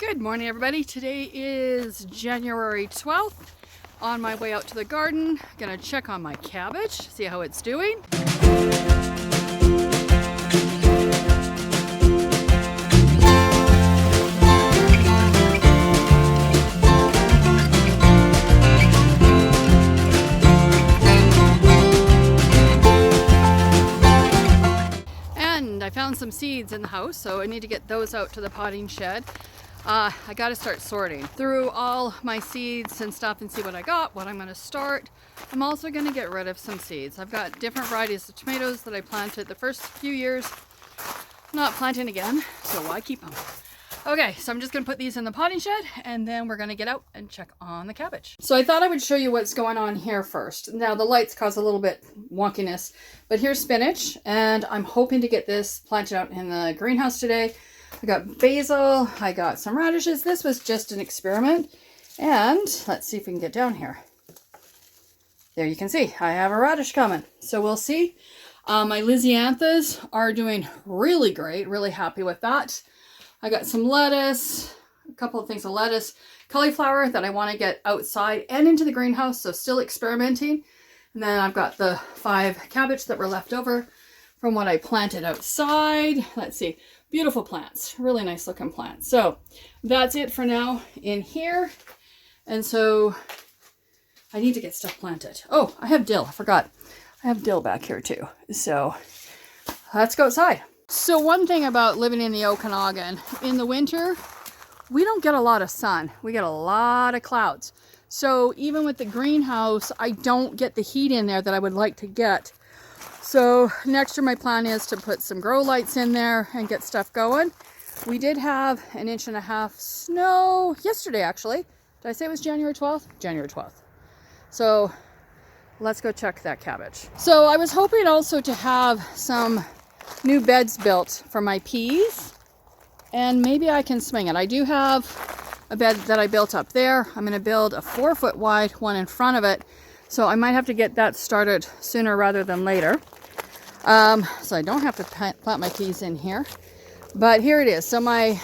Good morning, everybody. Today is January 12th. On my way out to the garden, gonna check on my cabbage, see how it's doing. And I found some seeds in the house, so I need to get those out to the potting shed. I got to start sorting through all my seeds and stuff and see what I got, what I'm going to start. I'm also going to get rid of some seeds. I've got different varieties of tomatoes that I planted the first few years. Not planting again, so why keep them? Okay, so I'm just going to put these in the potting shed and then we're going to get out and check on the cabbage. So I thought I would show you what's going on here first. Now the lights cause a little bit wonkiness, but here's spinach and I'm hoping to get this planted out in the greenhouse today. I got basil, I got some radishes. This was just an experiment. And let's see if we can get down here. There you can see, I have a radish coming. So we'll see. My Lysianthus are doing really great, really happy with that. I got some lettuce, a couple of things of lettuce, cauliflower that I want to get outside and into the greenhouse, so still experimenting. And then I've got the 5 cabbage that were left over from what I planted outside. Let's see. Beautiful plants, really nice looking plants. So that's it for now in here. And so I need to get stuff planted. Oh, I have dill, I forgot. I have dill back here too. So let's go outside. So one thing about living in the Okanagan, in the winter, we don't get a lot of sun. We get a lot of clouds. So even with the greenhouse, I don't get the heat in there that I would like to get. So next year my plan is to put some grow lights in there and get stuff going. We did have 1.5 inches snow yesterday actually. Did I say it was January 12th? January 12th. So let's go check that cabbage. So I was hoping also to have some new beds built for my peas and maybe I can swing it. I do have a bed that I built up there. I'm going to build a 4-foot wide one in front of it. So I might have to get that started sooner rather than later. So I don't have to plant my peas in here. But here it is. So my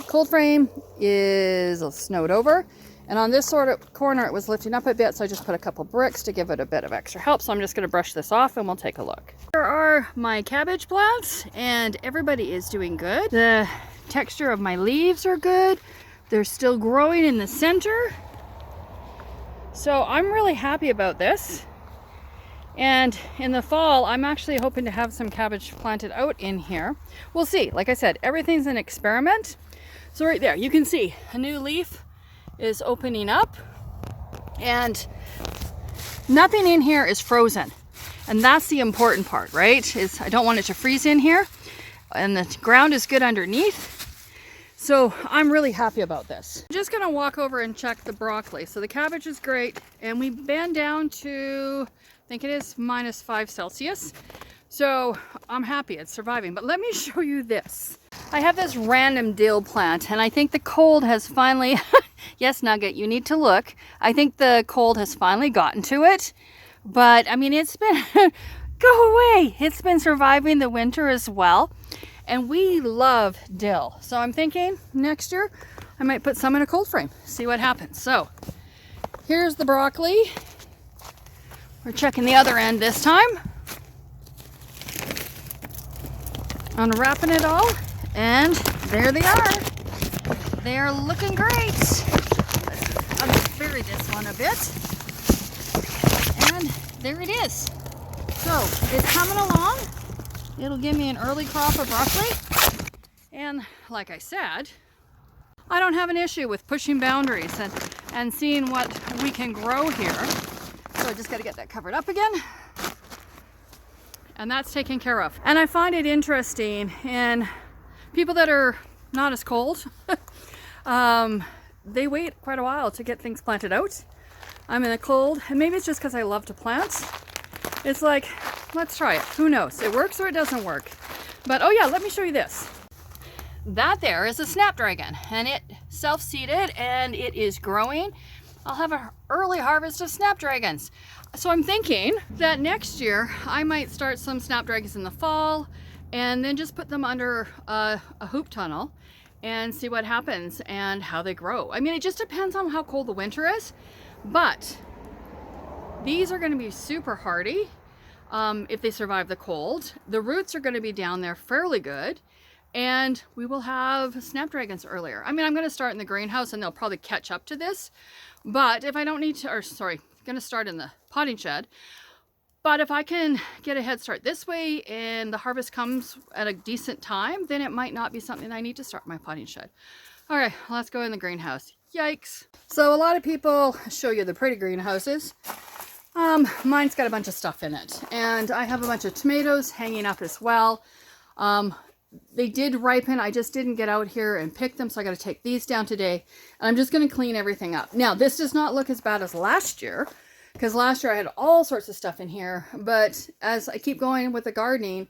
cold frame is snowed over. And on this sort of corner it was lifting up a bit. So I just put a couple bricks to give it a bit of extra help. So I'm just going to brush this off and we'll take a look. Here are my cabbage plants and everybody is doing good. The texture of my leaves are good. They're still growing in the center. So I'm really happy about this. And in the fall, I'm actually hoping to have some cabbage planted out in here. We'll see. Like I said, everything's an experiment. So right there, you can see a new leaf is opening up and nothing in here is frozen. And that's the important part, right? Is I don't want it to freeze in here and the ground is good underneath. So I'm really happy about this. I'm just gonna walk over and check the broccoli. So the cabbage is great and we've been down to, I think it is -5 Celsius. So I'm happy it's surviving, but let me show you this. I have this random dill plant and I think the cold has finally, yes Nugget, you need to look. I think the cold has finally gotten to it, but I mean, it's been, go away. It's been surviving the winter as well. And we love dill. So I'm thinking next year I might put some in a cold frame, see what happens. So here's the broccoli. We're checking the other end this time. Unwrapping it all. And there they are. They're looking great. Let's bury this one a bit. And there it is. So it's coming along. It'll give me an early crop of broccoli. And like I said, I don't have an issue with pushing boundaries and seeing what we can grow here. So I just got to get that covered up again. And that's taken care of. And I find it interesting in people that are not as cold. They wait quite a while to get things planted out. I'm in the cold, and maybe it's just because I love to plant. It's like, let's try it. Who knows? It works or it doesn't work. But oh yeah, let me show you this. That there is a snapdragon and it self-seeded and it is growing. I'll have an early harvest of snapdragons. So I'm thinking that next year I might start some snapdragons in the fall and then just put them under a hoop tunnel and see what happens and how they grow. I mean, it just depends on how cold the winter is, but these are going to be super hardy if they survive the cold. The roots are going to be down there fairly good, and we will have snapdragons earlier. I mean, I'm going to start in the greenhouse and they'll probably catch up to this, but if I don't need to, or sorry, I'm going to start in the potting shed. But if I can get a head start this way and the harvest comes at a decent time, then it might not be something I need to start my potting shed. All right, let's go in the greenhouse. Yikes. So a lot of people show you the pretty greenhouses. Mine's got a bunch of stuff in it, and I have a bunch of tomatoes hanging up as well. They did ripen. I just didn't get out here and pick them, so I got to take these down today. And I'm just going to clean everything up. Now, this does not look as bad as last year, because last year I had all sorts of stuff in here. But as I keep going with the gardening,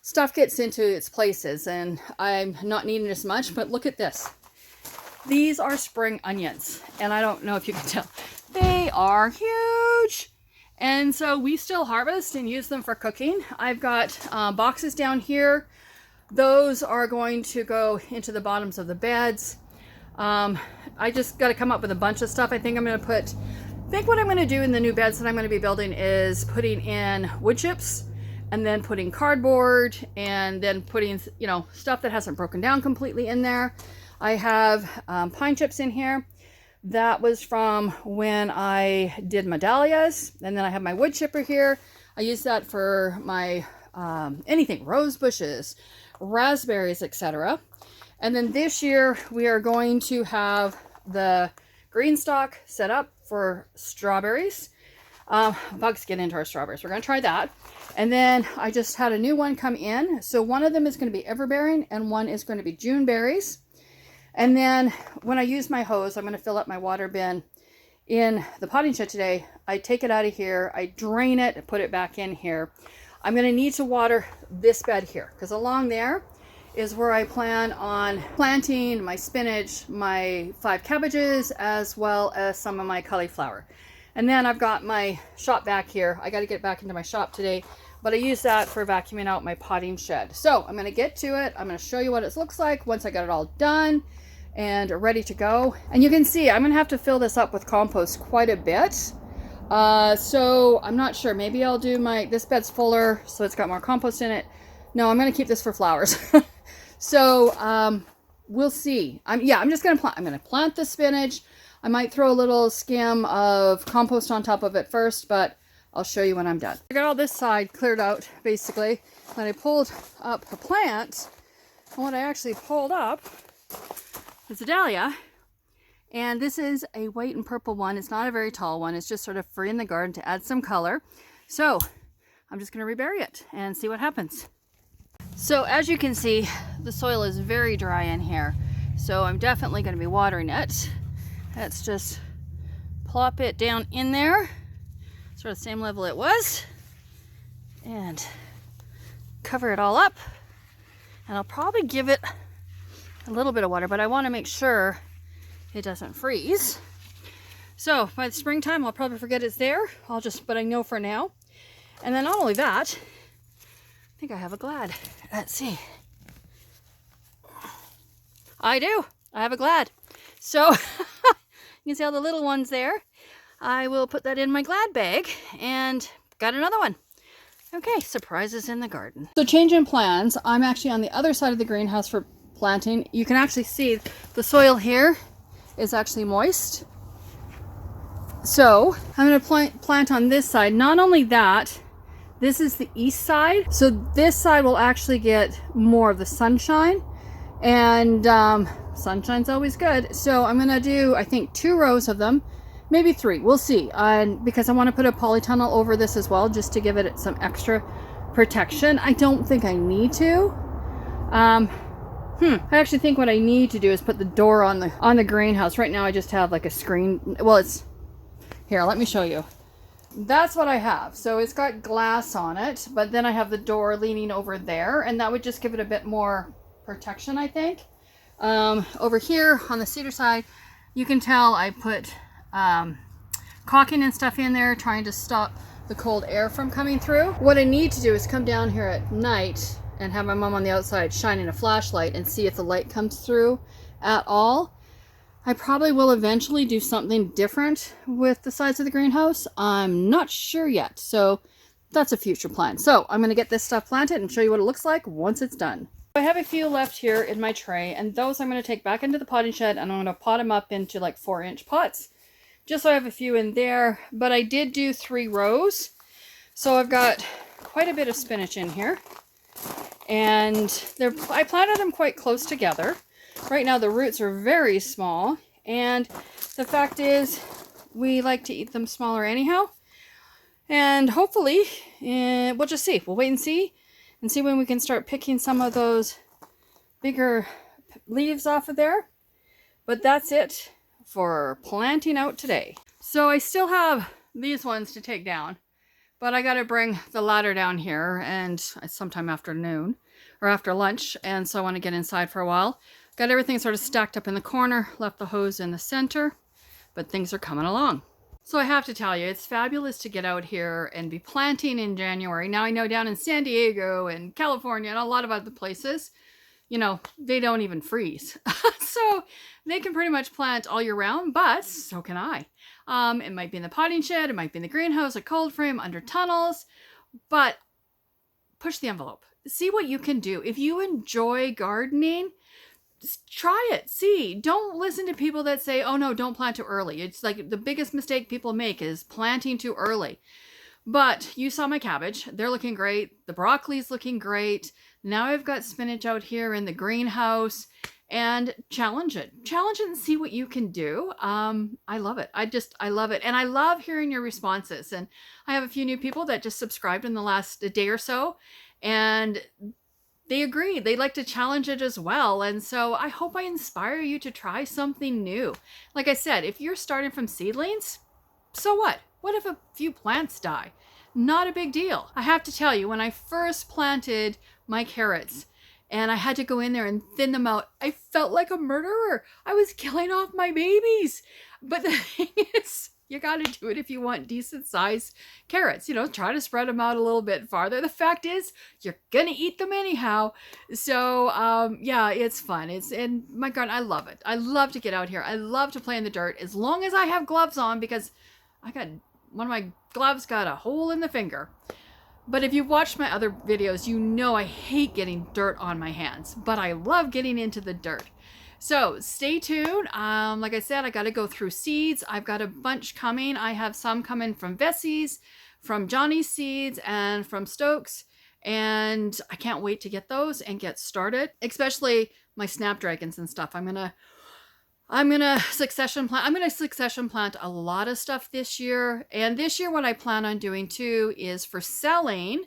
stuff gets into its places, and I'm not needing as much. But look at this. These are spring onions, and I don't know if you can tell. They are huge. And so we still harvest and use them for cooking. I've got boxes down here. Those are going to go into the bottoms of the beds. I just got to come up with a bunch of stuff. I think what I'm going to do in the new beds that I'm going to be building is putting in wood chips, and then putting cardboard, and then putting, you know, stuff that hasn't broken down completely in there. I have pine chips in here. That was from when I did my dahlias. And then I have my wood chipper here. I use that for my anything, rose bushes, raspberries, etc. And then this year we are going to have the green stalk set up for strawberries. Bugs get into our strawberries. We're going to try that. And then I just had a new one come in. So one of them is going to be everbearing and one is going to be June berries. And then when I use my hose, I'm going to fill up my water bin in the potting shed today. I take it out of here, I drain it, and put it back in here. I'm going to need to water this bed here, because along there is where I plan on planting my spinach, my 5 cabbages, as well as some of my cauliflower. And then I've got my shop back here. I got to get back into my shop today, but I use that for vacuuming out my potting shed. So I'm going to get to it. I'm going to show you what it looks like once I got it all done and ready to go. And you can see I'm going to have to fill this up with compost quite a bit. So I'm not sure. Maybe I'll do this bed's fuller, so it's got more compost in it. No, I'm going to keep this for flowers. So we'll see. I'm just going to plant. I'm going to plant the spinach. I might throw a little skim of compost on top of it first, but I'll show you when I'm done. I got all this side cleared out, basically. Then I pulled up a plant. And what I actually pulled up is a dahlia. And this is a white and purple one. It's not a very tall one. It's just sort of free in the garden to add some color. So I'm just going to rebury it and see what happens. So as you can see, the soil is very dry in here. So I'm definitely going to be watering it. Let's just plop it down in there. Sort of the same level it was. And cover it all up. And I'll probably give it a little bit of water, but I want to make sure it doesn't freeze. So by the springtime, I'll probably forget it's there. But I know for now. And then not only that, I think I have a Glad. Let's see. I do. I have a Glad. So you can see all the little ones there. I will put that in my Glad bag and got another one. Okay, surprises in the garden. So change in plans. I'm actually on the other side of the greenhouse for planting. You can actually see the soil here is actually moist. So I'm going to plant on this side. Not only that, this is the east side. So this side will actually get more of the sunshine, and sunshine's always good. So I'm going to do, I think, 2 rows of them, maybe 3. We'll see. And because I want to put a polytunnel over this as well, just to give it some extra protection. I don't think I need to. I actually think what I need to do is put the door on the greenhouse. Right now I just have like a screen. Well, it's here, let me show you. That's what I have. So it's got glass on it, but then I have the door leaning over there, and that would just give it a bit more protection, I think. Over here on the cedar side, you can tell I put caulking and stuff in there, trying to stop the cold air from coming through. What I need to do is come down here at night and have my mom on the outside shining a flashlight and see if the light comes through at all. I probably will eventually do something different with the sides of the greenhouse. I'm not sure yet, so that's a future plan. So I'm going to get this stuff planted and show you what it looks like once it's done. I have a few left here in my tray, and those I'm going to take back into the potting shed, and I'm going to pot them up into like 4-inch pots, just so I have a few in there. But I did do 3 rows, so I've got quite a bit of spinach in here, and I planted them quite close together. Right now the roots are very small, and the fact is we like to eat them smaller anyhow, and hopefully we'll just see. We'll wait and see when we can start picking some of those bigger leaves off of there. But that's it for planting out today. So I still have these ones to take down, but I got to bring the ladder down here, and it's sometime after noon or after lunch, and so I want to get inside for a while. Got everything sort of stacked up in the corner, left the hose in the center, but things are coming along. So I have to tell you, it's fabulous to get out here and be planting in January. Now I know down in San Diego and California and a lot of other places, you know, they don't even freeze. So they can pretty much plant all year round, but so can I. It might be in the potting shed, it might be in the greenhouse, a cold frame, under tunnels, but push the envelope. See what you can do. If you enjoy gardening, just try it. See, don't listen to people that say, oh no, don't plant too early. It's like the biggest mistake people make is planting too early. But you saw my cabbage. They're looking great. The broccoli's looking great. Now I've got spinach out here in the greenhouse, and challenge it and see what you can do. I love it. I love it. And I love hearing your responses. And I have a few new people that just subscribed in the last day or so, and they agree. They like to challenge it as well. And so I hope I inspire you to try something new. Like I said, if you're starting from seedlings, so what? What if a few plants die? Not a big deal. I have to tell you, when I first planted my carrots and I had to go in there and thin them out, I felt like a murderer. I was killing off my babies. But the thing is, you got to do it if you want decent sized carrots. You know, try to spread them out a little bit farther. The fact is, you're going to eat them anyhow. So, yeah, it's fun. And my God, I love it. I love to get out here. I love to play in the dirt as long as I have gloves on, because one of my gloves got a hole in the finger. But if you've watched my other videos, you know I hate getting dirt on my hands, but I love getting into the dirt. So stay tuned. Like I said, I got to go through seeds. I've got a bunch coming. I have some coming from Vessie's, from Johnny's Seeds, and from Stokes. And I can't wait to get those and get started, especially my snapdragons and stuff. I'm gonna succession plant. I'm gonna succession plant a lot of stuff this year. And this year, what I plan on doing too is for selling,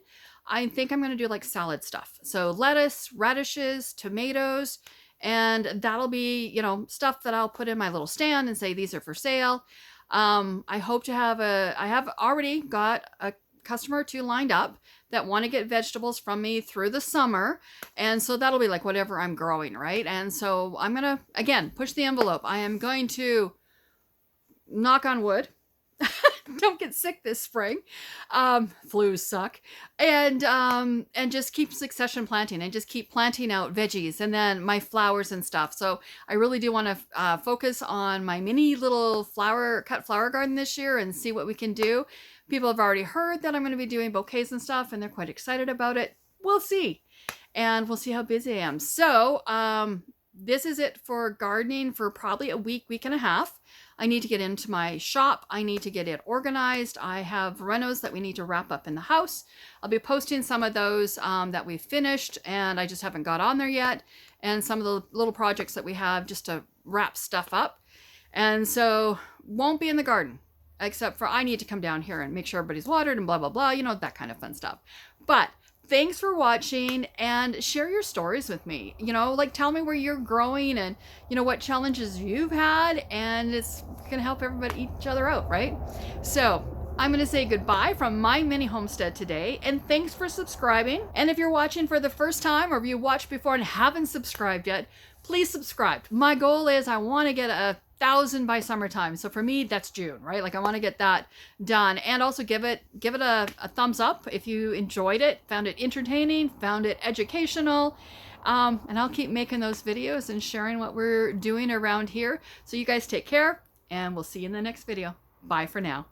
I think I'm gonna do like salad stuff. So lettuce, radishes, tomatoes, and that'll be, you know, stuff that I'll put in my little stand and say these are for sale. I hope to have I have already got a customer or 2 lined up that want to get vegetables from me through the summer. And so that'll be like whatever I'm growing, right? And so I'm going to, again, push the envelope. I am going to knock on wood. Don't get sick this spring. Flus suck. And just keep succession planting and just keep planting out veggies and then my flowers and stuff. So I really do want to focus on my mini little cut flower garden this year and see what we can do. People have already heard that I'm going to be doing bouquets and stuff, and they're quite excited about it. We'll see. And we'll see how busy I am. So this is it for gardening for probably a week and a half. I need to get into my shop. I need to get it organized. I have renos that we need to wrap up in the house. I'll be posting some of those that we've finished and I just haven't got on there yet. And some of the little projects that we have just to wrap stuff up. And so won't be in the garden, except for I need to come down here and make sure everybody's watered and blah, blah, blah, you know, that kind of fun stuff. But thanks for watching and share your stories with me. You know, like tell me where you're growing and, you know, what challenges you've had, and it's going to help everybody each other out, right? So I'm going to say goodbye from my mini homestead today, and thanks for subscribing. And if you're watching for the first time, or if you watched before and haven't subscribed yet, please subscribe. My goal is I want to get 1,000 by summertime. So for me, that's June, right? Like I want to get that done, and also give it a thumbs up if you enjoyed it, found it entertaining, found it educational, And I'll keep making those videos and sharing what we're doing around here. So you guys take care, and we'll see you in the next video. Bye for now.